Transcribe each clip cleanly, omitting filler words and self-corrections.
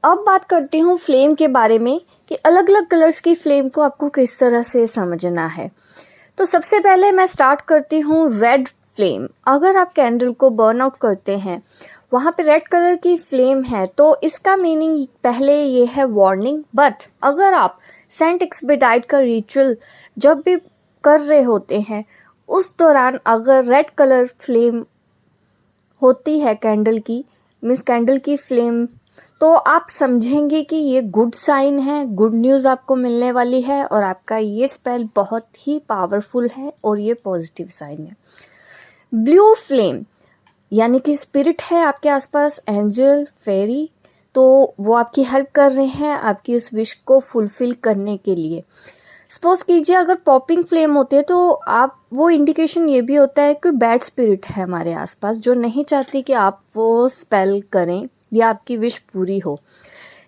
अब बात करती हूँ फ्लेम के बारे में कि अलग अलग कलर्स की फ्लेम को आपको किस तरह से समझना है। तो सबसे पहले मैं स्टार्ट करती हूँ रेड फ्लेम। अगर आप कैंडल को बर्न आउट करते हैं, वहाँ पे रेड कलर की फ्लेम है, तो इसका मीनिंग पहले ये है वार्निंग। बट अगर आप सेंट एक्सपेडाइट का रिचुअल जब भी कर रहे होते हैं, उस दौरान अगर रेड कलर फ्लेम होती है कैंडल की, मीन्स कैंडल की फ्लेम, तो आप समझेंगे कि ये गुड साइन है, गुड न्यूज़ आपको मिलने वाली है और आपका ये स्पेल बहुत ही पावरफुल है और ये पॉजिटिव साइन है। ब्लू फ्लेम यानी कि स्पिरिट है आपके आसपास, एंजल, फेरी, तो वो आपकी हेल्प कर रहे हैं आपकी उस विश को फुलफिल करने के लिए। सपोज कीजिए अगर पॉपिंग फ्लेम होती है तो आप वो इंडिकेशन ये भी होता है कि बैड स्पिरिट है हमारे आसपास जो नहीं चाहती कि आप वो स्पेल करें या आपकी विश पूरी हो।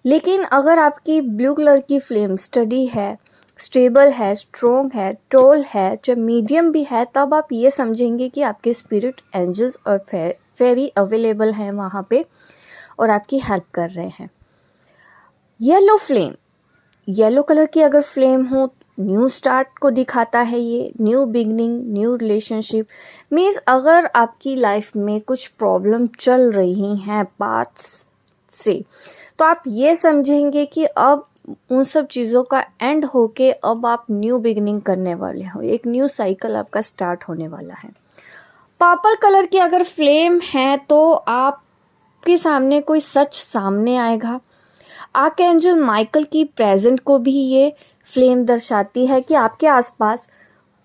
लेकिन अगर आपकी ब्लू कलर की फ्लेम स्टडी है, स्टेबल है, स्ट्रॉन्ग है, टॉल है, जब मीडियम भी है, तब आप ये समझेंगे कि आपके स्पिरिट, एंजल्स और फेरी अवेलेबल हैं वहाँ पे और आपकी हेल्प कर रहे हैं। येलो फ्लेम, येलो कलर की अगर फ्लेम हो, न्यू स्टार्ट को दिखाता है, ये new beginning, new relationship. Means अगर आपकी लाइफ में कुछ प्रॉब्लम चल रही हैं पास्ट से, तो आप ये समझेंगे कि अब उन सब चीज़ों का एंड होके अब आप न्यू बिगनिंग करने वाले हो, एक न्यू साइकिल आपका स्टार्ट होने वाला है। पर्पल कलर की अगर फ्लेम है तो आपके सामने कोई सच सामने आएगा। आर्कएंजल माइकल की प्रेजेंट को भी ये फ्लेम दर्शाती है कि आपके आसपास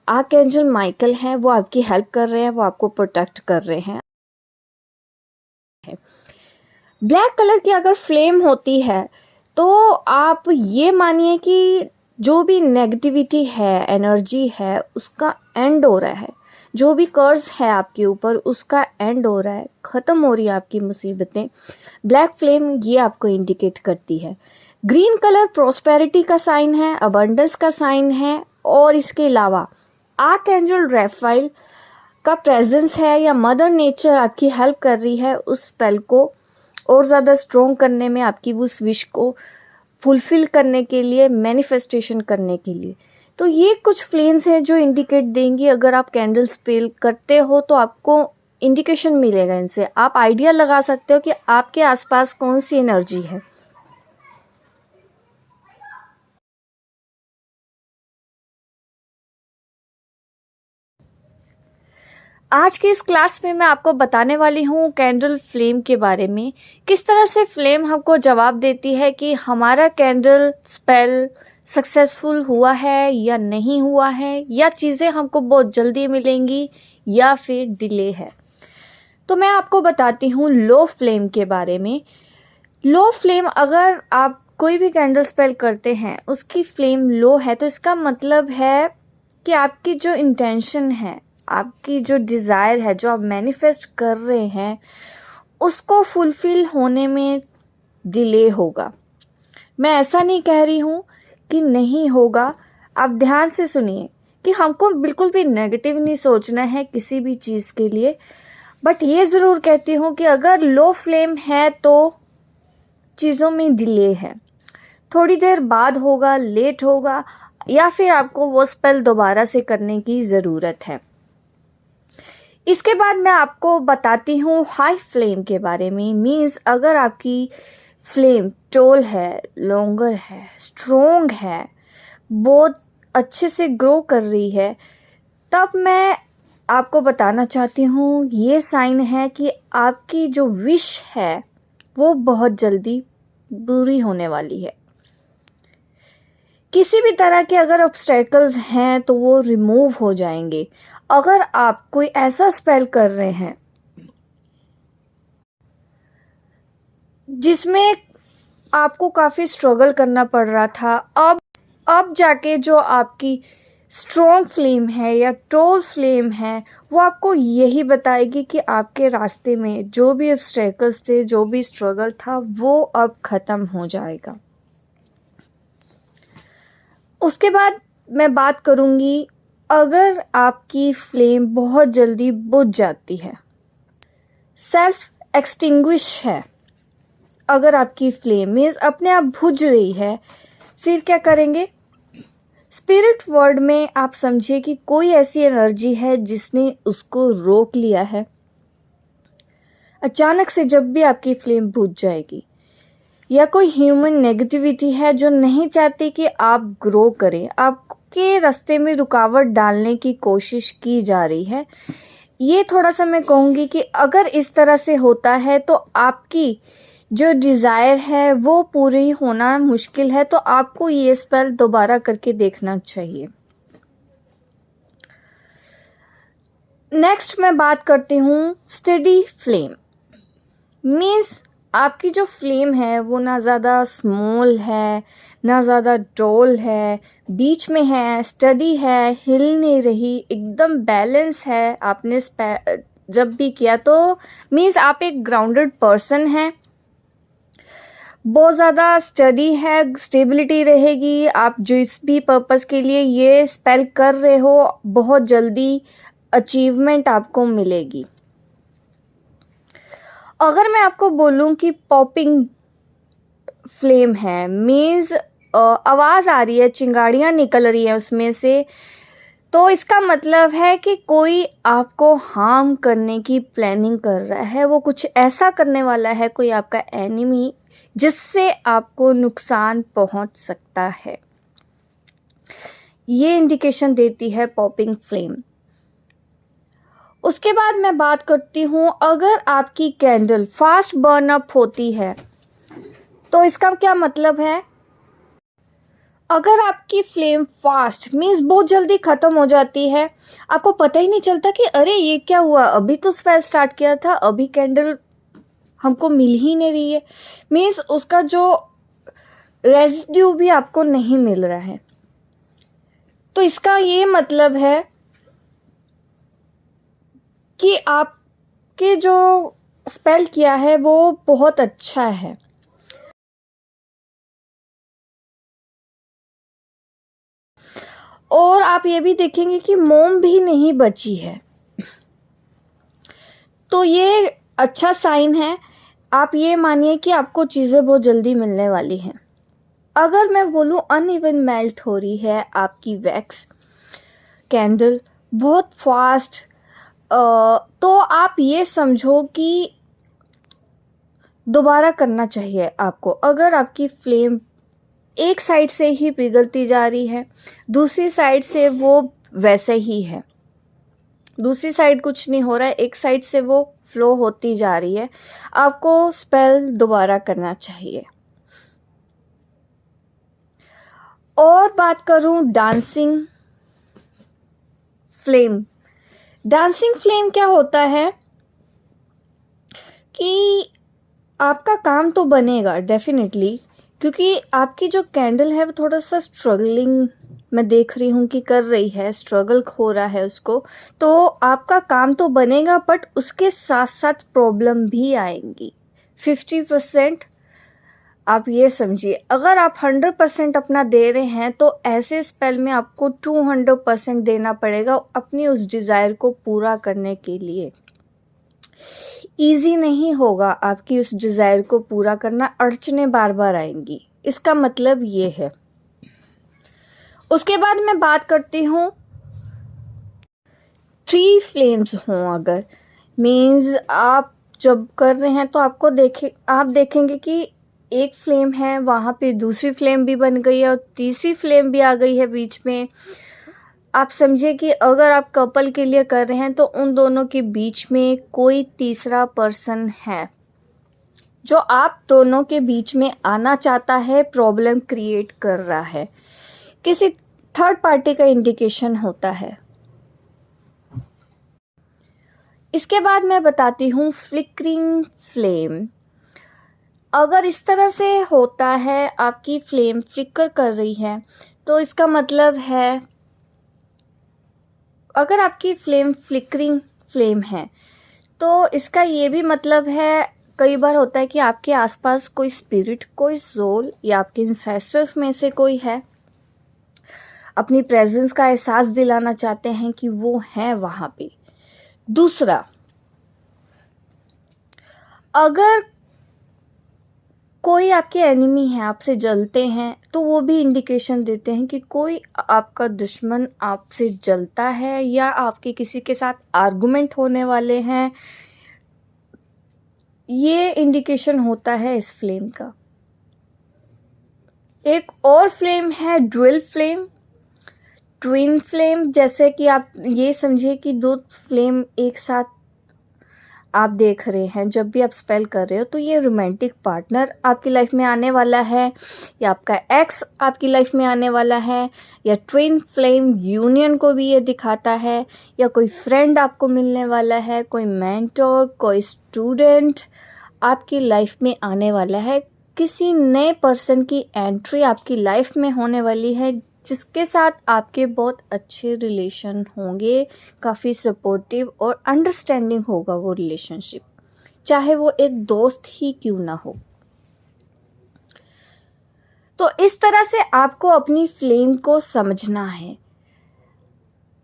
आर्कएंजल माइकल हैं, वो आपकी हेल्प कर रहे हैं, वो आपको प्रोटेक्ट कर रहे हैं। ब्लैक कलर की अगर फ्लेम होती है तो आप ये मानिए कि जो भी नेगेटिविटी है, एनर्जी है, उसका एंड हो रहा है। जो भी कर्ज है आपके ऊपर उसका एंड हो रहा है, ख़त्म हो रही है आपकी मुसीबतें। ब्लैक फ्लेम ये आपको इंडिकेट करती है। ग्रीन कलर प्रॉस्पेरिटी का साइन है, अबंडेंस का साइन है और इसके अलावा आर्कएंजल रैफाइल का प्रेजेंस है या मदर नेचर आपकी हेल्प कर रही है उस स्पेल को और ज़्यादा स्ट्रॉन्ग करने में, आपकी उस विश को फुलफ़िल करने के लिए, मैनिफेस्टेशन करने के लिए। तो ये कुछ फ्लेम्स हैं जो इंडिकेट देंगी। अगर आप कैंडल स्पेल करते हो तो आपको इंडिकेशन मिलेगा, इनसे आप आइडिया लगा सकते हो कि आपके आसपास कौन सी एनर्जी है। आज की इस क्लास में मैं आपको बताने वाली हूँ कैंडल फ्लेम के बारे में, किस तरह से फ्लेम हमको जवाब देती है कि हमारा कैंडल स्पेल सक्सेसफुल हुआ है या नहीं हुआ है, या चीज़ें हमको बहुत जल्दी मिलेंगी या फिर डिले है। तो मैं आपको बताती हूँ लो फ्लेम के बारे में। लो फ्लेम, अगर आप कोई भी कैंडल स्पेल करते हैं उसकी फ्लेम लो है तो इसका मतलब है कि आपकी जो इंटेंशन है, आपकी जो डिज़ायर है, जो आप मैनिफेस्ट कर रहे हैं, उसको फुलफ़िल होने में डिले होगा। मैं ऐसा नहीं कह रही हूँ कि नहीं होगा। आप ध्यान से सुनिए कि हमको बिल्कुल भी नेगेटिव नहीं सोचना है किसी भी चीज़ के लिए। बट ये ज़रूर कहती हूँ कि अगर लो फ्लेम है तो चीज़ों में डिले है, थोड़ी देर बाद होगा, लेट होगा, या फिर आपको वो स्पेल दोबारा से करने की ज़रूरत है। इसके बाद मैं आपको बताती हूँ हाई फ्लेम के बारे में। मीन्स अगर आपकी फ्लेम टॉल है, लॉन्गर है, स्ट्रॉन्ग है, बहुत अच्छे से ग्रो कर रही है, तब मैं आपको बताना चाहती हूँ ये साइन है कि आपकी जो विश है वो बहुत जल्दी पूरी होने वाली है। किसी भी तरह के अगर ऑब्स्टेकल्स हैं तो वो रिमूव हो जाएंगे। अगर आप कोई ऐसा स्पेल कर रहे हैं जिसमें आपको काफ़ी स्ट्रगल करना पड़ रहा था, अब जाके जो आपकी स्ट्रॉन्ग फ्लेम है या टॉल फ्लेम है वो आपको यही बताएगी कि आपके रास्ते में जो भी ऑब्स्टेकल्स थे, जो भी स्ट्रगल था, वो अब ख़त्म हो जाएगा। उसके बाद मैं बात करूँगी अगर आपकी फ्लेम बहुत जल्दी बुझ जाती है, सेल्फ एक्सटिंग्विश है, अगर आपकी फ्लेम मीन्स अपने आप बुझ रही है, फिर क्या करेंगे? स्पिरिट वर्ल्ड में आप समझिए कि कोई ऐसी एनर्जी है जिसने उसको रोक लिया है। अचानक से जब भी आपकी फ्लेम बुझ जाएगी, या कोई ह्यूमन नेगेटिविटी है जो नहीं चाहती कि आप ग्रो करें, आपके रास्ते में रुकावट डालने की कोशिश की जा रही है, ये थोड़ा सा मैं कहूँगी कि अगर इस तरह से होता है तो आपकी जो डिज़ायर है वो पूरी होना मुश्किल है, तो आपको ये स्पेल दोबारा करके देखना चाहिए। नेक्स्ट मैं बात करती हूँ स्टडी फ्लेम। मीन्स आपकी जो फ्लेम है वो ना ज़्यादा स्मॉल है ना ज़्यादा डॉल है, बीच में है, स्टडी है, हिल नहीं रही, एकदम बैलेंस है। आपने जब भी किया तो मीन्स आप एक ग्राउंडेड पर्सन हैं, बहुत ज़्यादा स्टडी है, स्टेबिलिटी रहेगी। आप जिस भी पर्पस के लिए ये स्पेल कर रहे हो, बहुत जल्दी अचीवमेंट आपको मिलेगी। अगर मैं आपको बोलूं कि पॉपिंग फ्लेम है, मीन्स आवाज़ आ रही है, चिंगारियाँ निकल रही हैं उसमें से, तो इसका मतलब है कि कोई आपको हार्म करने की प्लानिंग कर रहा है, वो कुछ ऐसा करने वाला है, कोई आपका एनिमी, जिससे आपको नुकसान पहुंच सकता है। ये इंडिकेशन देती है पॉपिंग फ्लेम। उसके बाद मैं बात करती हूँ, अगर आपकी कैंडल फास्ट बर्न अप होती है तो इसका क्या मतलब है? अगर आपकी फ्लेम फास्ट मीन्स बहुत जल्दी ख़त्म हो जाती है, आपको पता ही नहीं चलता कि अरे ये क्या हुआ, अभी तो स्पेल स्टार्ट किया था, अभी कैंडल हमको मिल ही नहीं रही है, मीन्स उसका जो रेजिड्यू भी आपको नहीं मिल रहा है, तो इसका ये मतलब है कि आपके जो स्पेल किया है वो बहुत अच्छा है। और आप ये भी देखेंगे कि मोम भी नहीं बची है, तो ये अच्छा साइन है। आप ये मानिए कि आपको चीज़ें बहुत जल्दी मिलने वाली हैं। अगर मैं बोलूँ अनइवन मेल्ट हो रही है आपकी वैक्स कैंडल बहुत फास्ट, तो आप ये समझो कि दोबारा करना चाहिए आपको। अगर आपकी फ्लेम एक साइड से ही पिघलती जा रही है, दूसरी साइड से वो वैसे ही है, दूसरी साइड कुछ नहीं हो रहा है, एक साइड से वो फ्लो होती जा रही है, आपको स्पेल दोबारा करना चाहिए। और बात करूं डांसिंग फ्लेम। डांसिंग फ्लेम क्या होता है कि आपका काम तो बनेगा डेफिनेटली, क्योंकि आपकी जो कैंडल है वो थोड़ा सा स्ट्रगलिंग मैं देख रही हूँ कि कर रही है, स्ट्रगल हो रहा है उसको, तो आपका काम तो बनेगा, बट उसके साथ साथ प्रॉब्लम भी आएंगी। 50% आप ये समझिए, अगर आप 100% अपना दे रहे हैं तो ऐसे स्पेल में आपको 200% देना पड़ेगा अपनी उस डिज़ायर को पूरा करने के लिए। ईजी नहीं होगा आपकी उस डिज़ायर को पूरा करना, अड़चने बार बार आएंगी, इसका मतलब ये है। उसके बाद मैं बात करती हूँ 3 फ्लेम्स हों अगर, मीन्स आप जब कर रहे हैं तो आप देखेंगे कि एक फ्लेम है, वहाँ पे दूसरी फ्लेम भी बन गई है और तीसरी फ्लेम भी आ गई है बीच में। आप समझिए कि अगर आप कपल के लिए कर रहे हैं तो उन दोनों के बीच में कोई तीसरा पर्सन है जो आप दोनों के बीच में आना चाहता है, प्रॉब्लम क्रिएट कर रहा है, किसी थर्ड पार्टी का इंडिकेशन होता है। इसके बाद मैं बताती हूँ फ्लिकरिंग फ्लेम। अगर इस तरह से होता है, आपकी फ्लेम फ्लिकर कर रही है, तो इसका मतलब है अगर आपकी फ्लेम फ्लिकरिंग फ्लेम है तो इसका ये भी मतलब है, कई बार होता है कि आपके आसपास कोई स्पिरिट, कोई सोल या आपके इंसेस्टर्स में से कोई है, अपनी प्रेजेंस का एहसास दिलाना चाहते हैं कि वो है वहाँ पे। दूसरा, अगर कोई आपके एनिमी हैं, आपसे जलते हैं, तो वो भी इंडिकेशन देते हैं कि कोई आपका दुश्मन आपसे जलता है या आपके किसी के साथ आर्गुमेंट होने वाले हैं। ये इंडिकेशन होता है इस फ्लेम का। एक और फ्लेम है ड्यूल फ्लेम, ट्विन फ्लेम। जैसे कि आप ये समझिए कि दो फ्लेम एक साथ आप देख रहे हैं। जब भी आप स्पेल कर रहे हो तो ये रोमांटिक पार्टनर आपकी लाइफ में आने वाला है, या आपका एक्स आपकी लाइफ में आने वाला है, या ट्विन फ्लेम यूनियन को भी ये दिखाता है, या कोई फ्रेंड आपको मिलने वाला है, कोई मेंटोर, कोई स्टूडेंट आपकी लाइफ में आने वाला है। किसी नए पर्सन की एंट्री आपकी लाइफ में होने वाली है, जिसके साथ आपके बहुत अच्छे रिलेशन होंगे, काफ़ी सपोर्टिव और अंडरस्टैंडिंग होगा वो रिलेशनशिप, चाहे वो एक दोस्त ही क्यों ना हो। तो इस तरह से आपको अपनी फ्लेम को समझना है।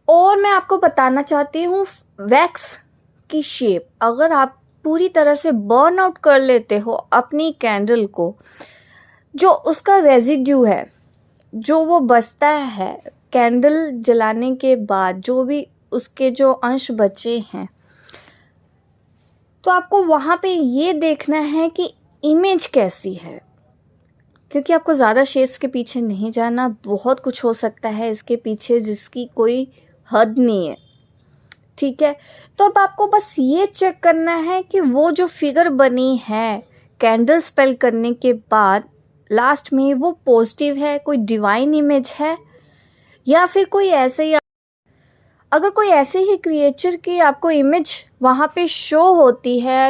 और मैं आपको बताना चाहती हूँ वैक्स की शेप। अगर आप पूरी तरह से बर्न आउट कर लेते हो अपनी कैंडल को, जो उसका रेजिड्यू है, जो वो बचता है कैंडल जलाने के बाद, जो भी उसके जो अंश बचे हैं, तो आपको वहाँ पे ये देखना है कि इमेज कैसी है। क्योंकि आपको ज़्यादा शेप्स के पीछे नहीं जाना, बहुत कुछ हो सकता है इसके पीछे जिसकी कोई हद नहीं है, ठीक है। तो अब आपको बस ये चेक करना है कि वो जो फिगर बनी है कैंडल स्पेल करने के बाद लास्ट में, वो पॉजिटिव है, कोई डिवाइन इमेज है, या फिर कोई ऐसे ही, अगर कोई ऐसे ही क्रिएचर की आपको इमेज वहाँ पे शो होती है,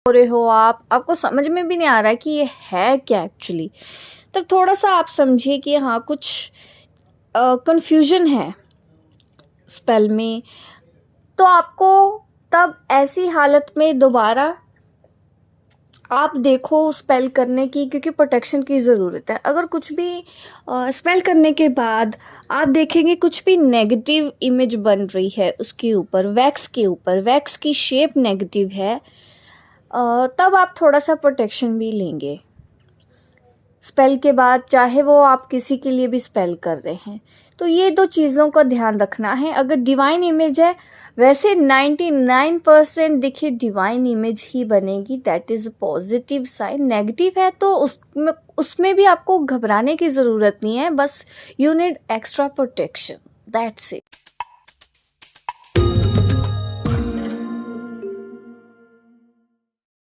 हो रहे हो आपको समझ में भी नहीं आ रहा है कि ये है क्या एक्चुअली, तब थोड़ा सा आप समझिए कि हाँ कुछ कंफ्यूजन है स्पेल में। तो आपको तब ऐसी हालत में दोबारा आप देखो स्पेल करने की, क्योंकि प्रोटेक्शन की ज़रूरत है। अगर कुछ भी स्पेल करने के बाद आप देखेंगे कुछ भी नेगेटिव इमेज बन रही है उसके ऊपर, वैक्स के ऊपर, वैक्स की शेप नेगेटिव है, तब आप थोड़ा सा प्रोटेक्शन भी लेंगे स्पेल के बाद, चाहे वो आप किसी के लिए भी स्पेल कर रहे हैं। तो ये दो चीज़ों का ध्यान रखना है। अगर डिवाइन इमेज है, वैसे 99% देखिए डिवाइन इमेज ही बनेगी, that is positive sign. Negative है तो उसमें भी आपको घबराने की ज़रूरत नहीं है, बस you need extra protection, that's it.